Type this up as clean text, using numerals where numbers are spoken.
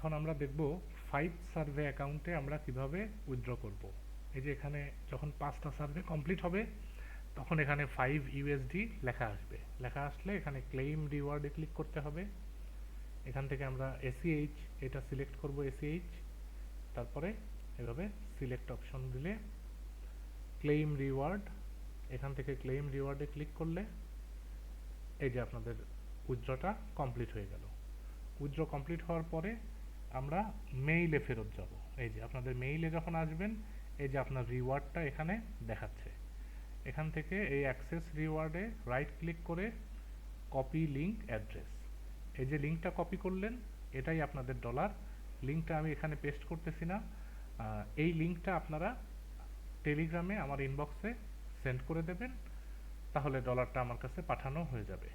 এখন আমরা দেখব 5 সার্ভে অ্যাকাউন্টে আমরা কিভাবে উইথড্র করব। এই যে এখানে যখন 5টা সার্ভে কমপ্লিট হবে তখন এখানে 5 ইউএসডি লেখা আসবে। লেখা আসলে এখানে ক্লেইম রিওয়ার্ডে ক্লিক করতে হবে। এখান থেকে আমরা এসিএইচ এটা সিলেক্ট করব, এসিএইচ। তারপরে এভাবে সিলেক্ট অপশন দিলে ক্লেইম রিওয়ার্ড, এখান থেকে ক্লেইম রিওয়ার্ডে ক্লিক করলে এই যে আপনাদের উইথড্রটা কমপ্লিট হয়ে গেল। উইথড্র কমপ্লিট হওয়ার পরে আমরা মেইলে ফেরত যাব। এই যে আপনাদের মেইলে যখন আসবেন এই যে আপনার রিওয়ার্ডটা এখানে দেখাচ্ছে। এখান থেকে এই অ্যাক্সেস রিওয়ার্ডে রাইট ক্লিক করে কপি লিঙ্ক অ্যাড্রেস, এই যে লিঙ্কটা কপি করলেন এটাই আপনাদের ডলার। লিঙ্কটা আমি এখানে পেস্ট করতেছি না, এই লিঙ্কটা আপনারা টেলিগ্রামে আমার ইনবক্সে সেন্ড করে দেবেন, তাহলে ডলারটা আমার কাছে পাঠানো হয়ে যাবে।